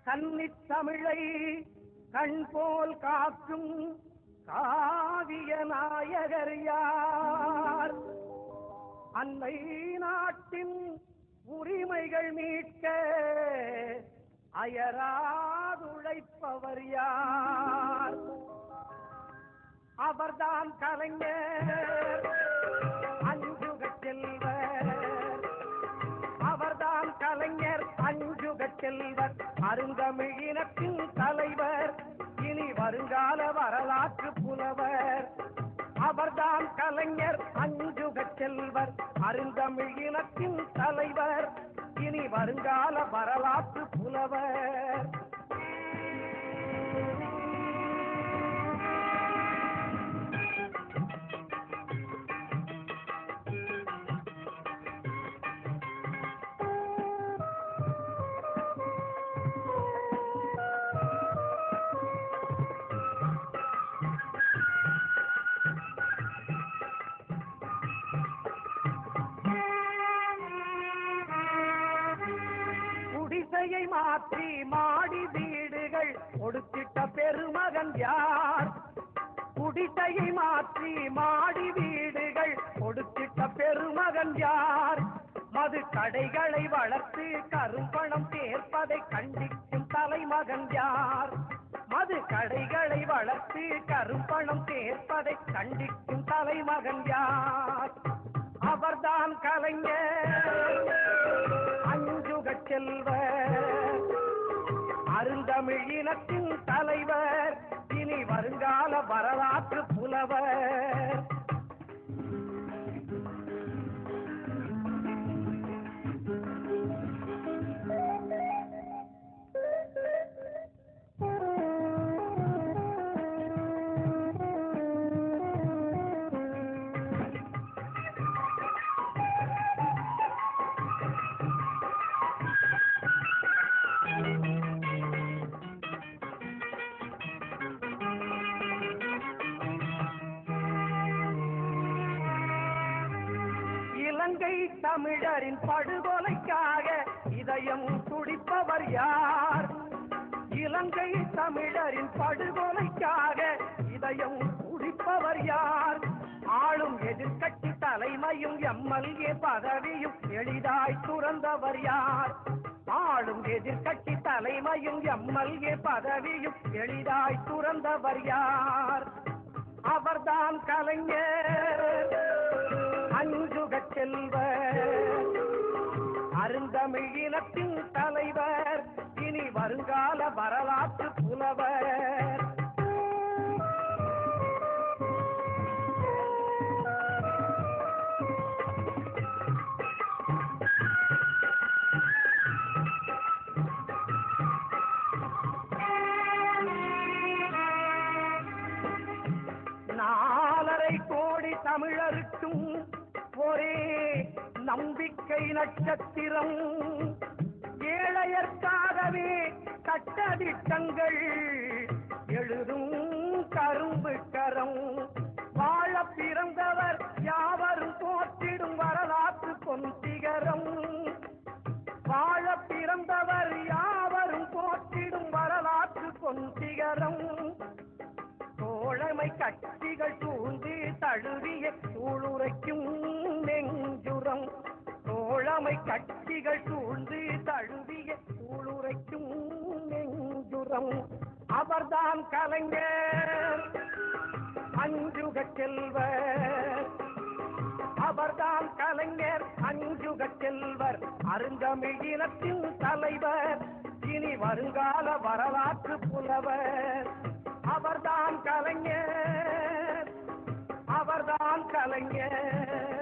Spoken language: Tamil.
கன்னித் தமிழை கண் போல் காக்கும் காவிய நாயகர் யார்? அன்னை நாட்டின் உரிமைகள் மீட்க அயராதுழைப்பவர் யார்? அவர்தான் கலைஞர் அஞ்சுக செல்வர். அவர்தான் கலைஞர் அஞ்சுக செல்வர், அருந்தமிழினத்தின் தலைவர், இனி வருங்கால வரலாற்று புலவர். அவர்தான் கலைஞர் அஞ்சுக செல்வர், அருந்தமிழினத்தின் தலைவர், இனி வருங்கால வரலாற்று புலவர். குடிசையை மாற்றி மாடி வீடுகள் கொடுத்திட்ட பெருமகன் யார்? குடிசையை மாற்றி மாடி வீடுகள் கொடுத்திட்ட பெருமகன் யார்? மது கடைகளை வளர்த்து கரும்பணம் சேர்ப்பதை கண்டிக்கும் தலைமகன் யார்? மது கடைகளை வளர்த்து கரும்பணம் சேர்ப்பதை கண்டிக்கும் தலைமகன் யார்? அவர்தான் கலைஞர் அஞ்சுக செல்வர், அருந்தமிழினத்தின் தலைவர், இனி வருங்கால வரலாற்று புலவர். இலங்கை தமிழரின் படுகொலைக்காக இதயம் துடிப்பவர் யார்? இலங்கை தமிழரின் படுகொலைக்காக இதயம் துடிப்பவர் யார்? ஆளும் எதிர்க்கட்சி தலைமையும் எம்எல்ஏ பதவியும் எளிதாய் துறந்தவர் யார்? ஆளும் எதிர்க்கட்சி தலைமையும் எம்எல்ஏ பதவியும் எளிதாய் துறந்தவர் யார்? அவர்தான் கலைஞர் அஞ்சுக செல்வர், அருந்தமிழினத்தின் தலைவர், இனி வருங்கால வரலாற்று புலவர். நாலரை கோடி தமிழருக்கும் ஒரே நம்பிக்கை நட்சத்திரம், ஏழையர்க்காகவே சட்டதிட்டங்கள் எழுதும் கரும்பு கரம். வாழ பிறந்தவர் யாவரும் போற்றிடும் வரலாற்று பொன்சிகரம். வாழ பிறந்தவர் யாவரும் போற்றிடும் வரலாற்று பொன்சிகரம். தோழமை கட்சிகள் சூழ்ந்து தழுவிய சூளுரைக்கும் நெஞ்சுரம். தோழமை கட்சிகள் சூழ்ந்து தழுவிய சூளுரைக்கும் நெஞ்சுரம். அவர்தான் கலைஞர் அஞ்சுக செல்வர், அவர்தான் கலைஞர் அஞ்சுக செல்வர், அருந்தமிழினத்தின் தலைவர், இனி வருங்கால வரலாற்று புலவர். அவர்தான் கலைஞர், அவர்தான் கலைஞர்.